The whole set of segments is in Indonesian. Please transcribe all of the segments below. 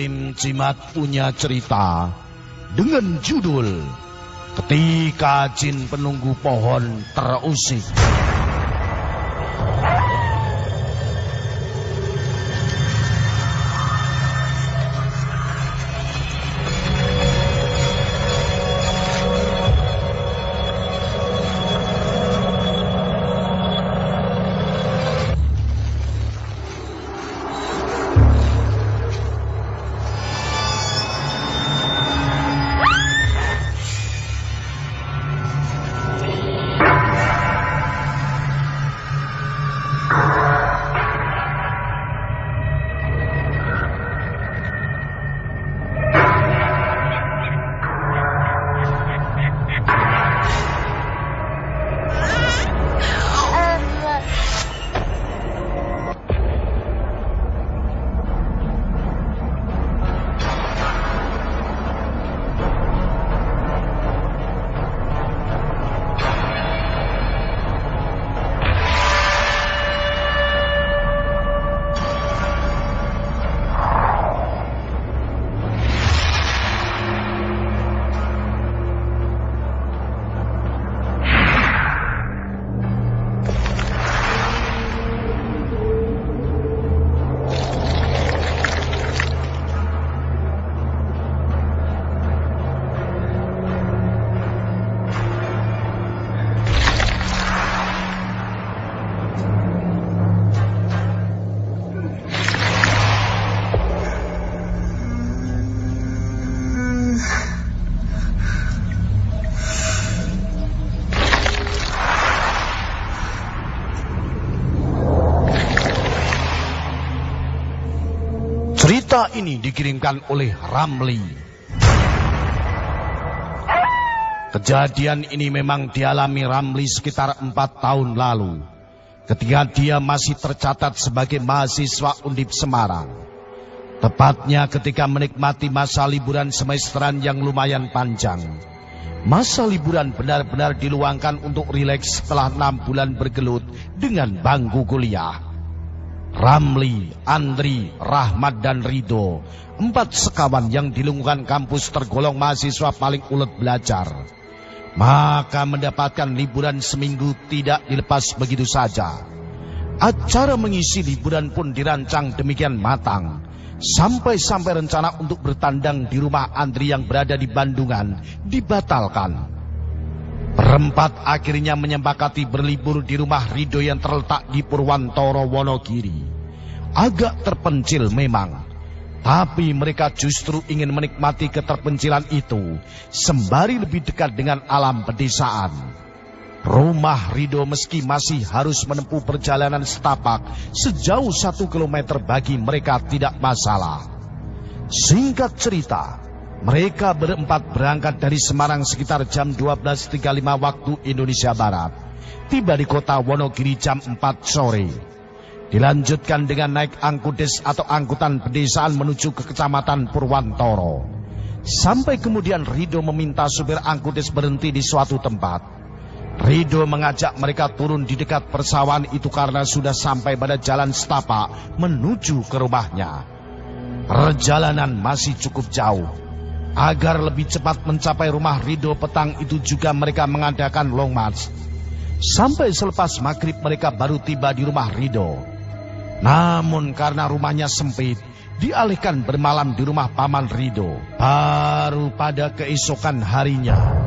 tim Cimat punya cerita dengan judul Ketika Jin Penunggu Pohon Terusik. Cerita ini dikirimkan oleh Ramli. Kejadian ini memang dialami Ramli sekitar 4 tahun lalu, ketika dia masih tercatat sebagai mahasiswa Undip Semarang. Tepatnya ketika menikmati masa liburan semesteran yang lumayan panjang. Masa liburan benar-benar diluangkan untuk rileks setelah 6 bulan bergelut dengan bangku kuliah. Ramli, Andri, Rahmat, dan Rido, 4 sekawan yang di lingkungan kampus tergolong mahasiswa paling ulet belajar. Maka mendapatkan liburan seminggu tidak dilepas begitu saja. Acara mengisi liburan pun dirancang demikian matang, sampai-sampai rencana untuk bertandang di rumah Andri yang berada di Bandungan dibatalkan. Berempat akhirnya menyepakati berlibur di rumah Rido yang terletak di Purwantoro, Wonogiri. Agak terpencil memang, tapi mereka justru ingin menikmati keterpencilan itu sembari lebih dekat dengan alam pedesaan. Rumah Rido meski masih harus menempuh perjalanan setapak sejauh 1 kilometer bagi mereka tidak masalah. Singkat cerita, mereka berempat berangkat dari Semarang sekitar jam 12.35 waktu Indonesia Barat. Tiba di kota Wonogiri jam 4 sore. Dilanjutkan dengan naik angkudes atau angkutan pedesaan menuju ke kecamatan Purwantoro. Sampai kemudian Rido meminta supir angkudes berhenti di suatu tempat. Rido mengajak mereka turun di dekat persawahan itu karena sudah sampai pada jalan setapak menuju ke rumahnya. Perjalanan masih cukup jauh. Agar lebih cepat mencapai rumah Rido petang itu juga mereka mengadakan long march. Sampai selepas maghrib mereka baru tiba di rumah Rido. Namun karena rumahnya sempit, dialihkan bermalam di rumah paman Rido. Baru pada keesokan harinya,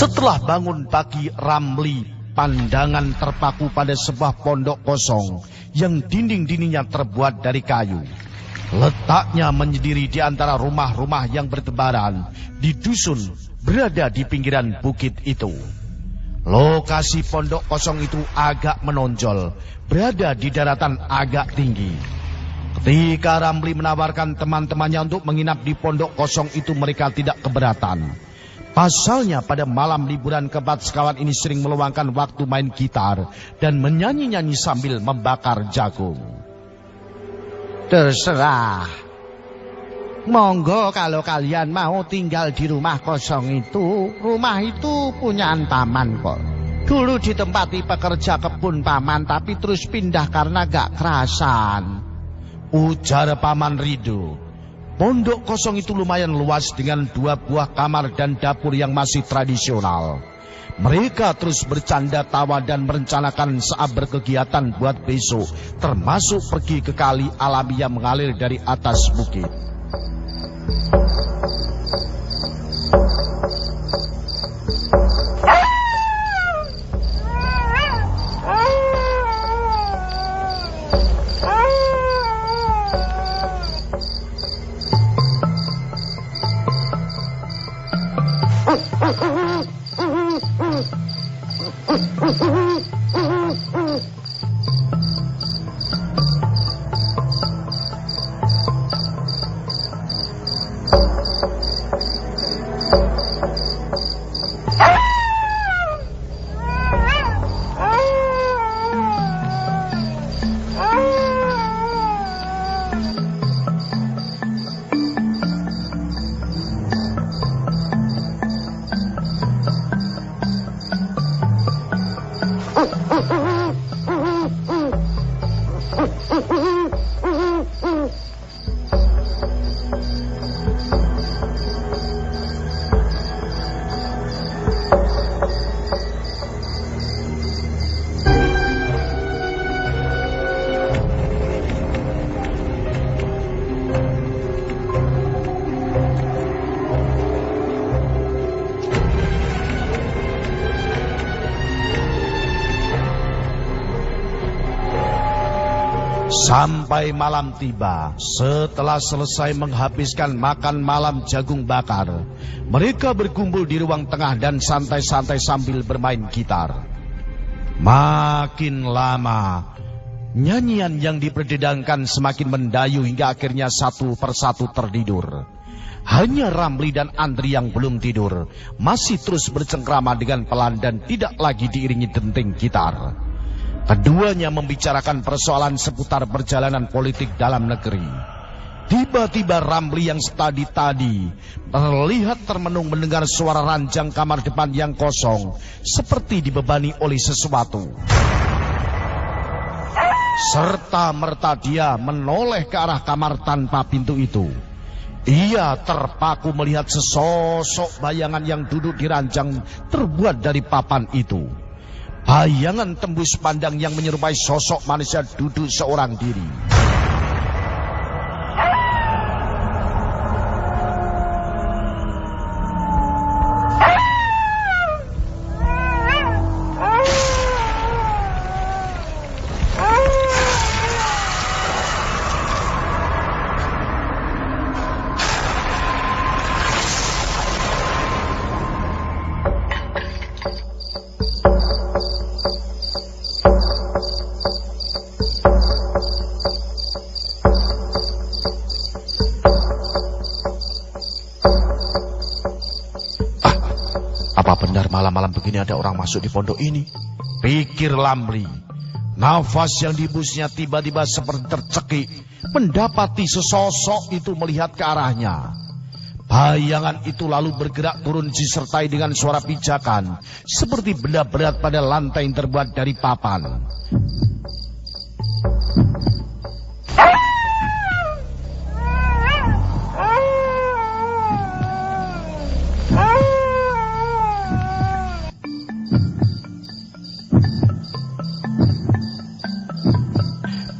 Setelah bangun pagi, Ramli pandangan terpaku pada sebuah pondok kosong yang dinding-dindingnya terbuat dari kayu. Letaknya menyendiri di antara rumah-rumah yang bertebaran di dusun berada di pinggiran bukit itu. Lokasi pondok kosong itu agak menonjol, berada di daratan agak tinggi. Ketika Ramli menawarkan teman-temannya untuk menginap di pondok kosong itu, mereka tidak keberatan. Pasalnya pada malam liburan keempat sekawan ini sering meluangkan waktu main gitar dan menyanyi-nyanyi sambil membakar jagung. Terserah. Monggo kalau kalian mau tinggal di rumah kosong itu. Rumah itu punyaan paman kok. Dulu ditempati pekerja kebun paman, tapi terus pindah karena gak kerasan, ujar Paman Rido. Pondok kosong itu lumayan luas dengan 2 buah kamar dan dapur yang masih tradisional. Mereka terus bercanda tawa dan merencanakan saat berkegiatan buat besok, termasuk pergi ke kali alami yang mengalir dari atas bukit. Sampai malam tiba, setelah selesai menghabiskan makan malam jagung bakar, mereka berkumpul di ruang tengah dan santai-santai sambil bermain gitar. Makin lama, nyanyian yang diperdedangkan semakin mendayu hingga akhirnya satu persatu tertidur. Hanya Ramli dan Andri yang belum tidur, masih terus bercengkrama dengan pelan dan tidak lagi diiringi denting gitar. Keduanya membicarakan persoalan seputar perjalanan politik dalam negeri. Tiba-tiba Ramli yang tadi terlihat termenung mendengar suara ranjang kamar depan yang kosong, seperti dibebani oleh sesuatu. Serta-merta dia menoleh ke arah kamar tanpa pintu itu. Ia terpaku melihat sesosok bayangan yang duduk di ranjang terbuat dari papan itu. Bayangan tembus pandang yang menyerupai sosok manusia duduk seorang diri. Apa benar malam-malam begini ada orang masuk di pondok ini? Pikir Ramli. Nafas yang dihembusnya tiba-tiba seperti tercekik, mendapati sesosok itu melihat ke arahnya. Bayangan itu lalu bergerak turun disertai dengan suara pijakan, seperti benda berat pada lantai yang terbuat dari papan.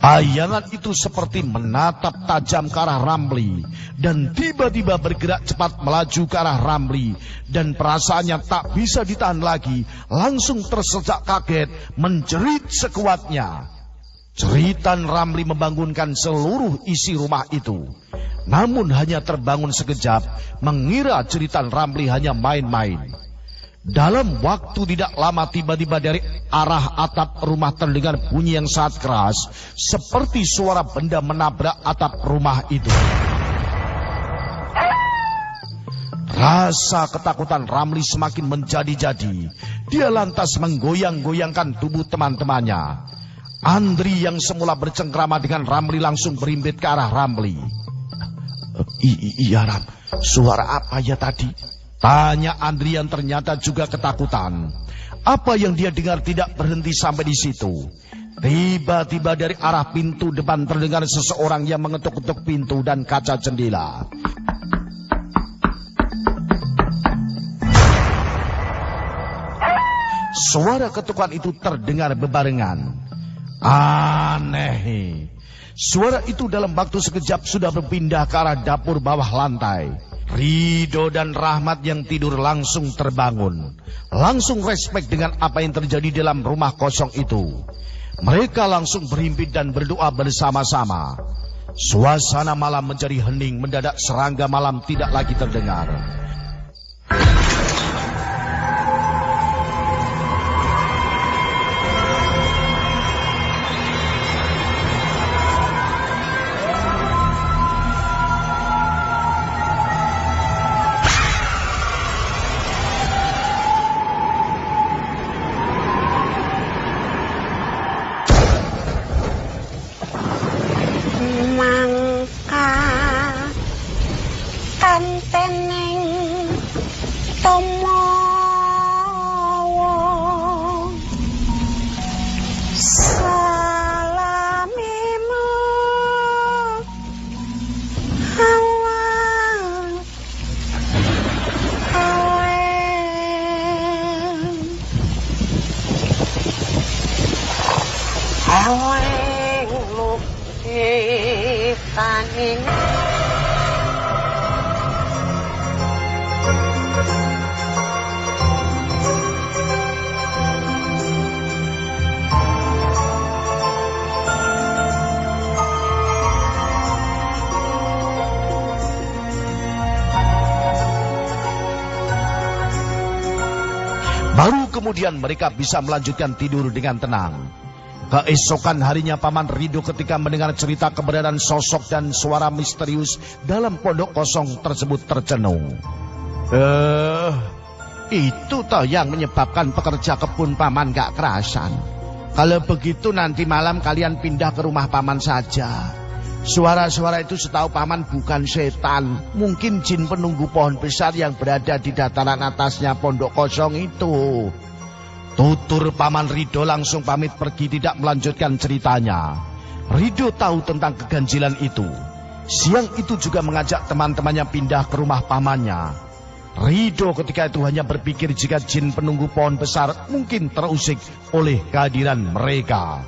Bayangan itu seperti menatap tajam ke arah Ramli dan tiba-tiba bergerak cepat melaju ke arah Ramli, dan perasaannya tak bisa ditahan lagi, langsung tersejak kaget menjerit sekuatnya. Jeritan Ramli membangunkan seluruh isi rumah itu. Namun hanya terbangun sekejap, mengira jeritan Ramli hanya main-main. Dalam waktu tidak lama tiba-tiba dari arah atap rumah terdengar bunyi yang sangat keras, seperti suara benda menabrak atap rumah itu. Rasa ketakutan Ramli semakin menjadi-jadi. Dia lantas menggoyang-goyangkan tubuh teman-temannya. Andri yang semula bercengkrama dengan Ramli langsung berimbit ke arah Ramli. Iya Ram, suara apa ya tadi? Tanya Andri yang ternyata juga ketakutan. Apa yang dia dengar tidak berhenti sampai di situ. Tiba-tiba dari arah pintu depan terdengar seseorang yang mengetuk-ketuk pintu dan kaca jendela. Suara ketukan itu terdengar bebarengan. Aneh. Suara itu dalam waktu sekejap sudah berpindah ke arah dapur bawah lantai. Ridho dan Rahmat yang tidur langsung terbangun. Langsung respek dengan apa yang terjadi dalam rumah kosong itu. Mereka langsung berhimpit dan berdoa bersama-sama. Suasana malam menjadi hening, mendadak serangga malam tidak lagi terdengar. Kantening tomawa salamimu aweng luki taning. Baru kemudian mereka bisa melanjutkan tidur dengan tenang. Keesokan harinya Paman Ridho ketika mendengar cerita keberadaan sosok dan suara misterius dalam pondok kosong tersebut tercenung. Itu toh yang menyebabkan pekerja kebun Paman gak kerasan. Kalau begitu nanti malam kalian pindah ke rumah Paman saja. Suara-suara itu setahu Paman bukan setan, mungkin jin penunggu pohon besar yang berada di dataran atasnya pondok kosong itu. Tutur Paman Ridho langsung pamit pergi, tidak melanjutkan ceritanya. Ridho tahu tentang keganjilan itu. Siang itu juga mengajak teman-temannya pindah ke rumah pamannya. Ridho ketika itu hanya berpikir jika jin penunggu pohon besar mungkin terusik oleh kehadiran mereka.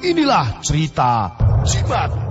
Inilah cerita Jimat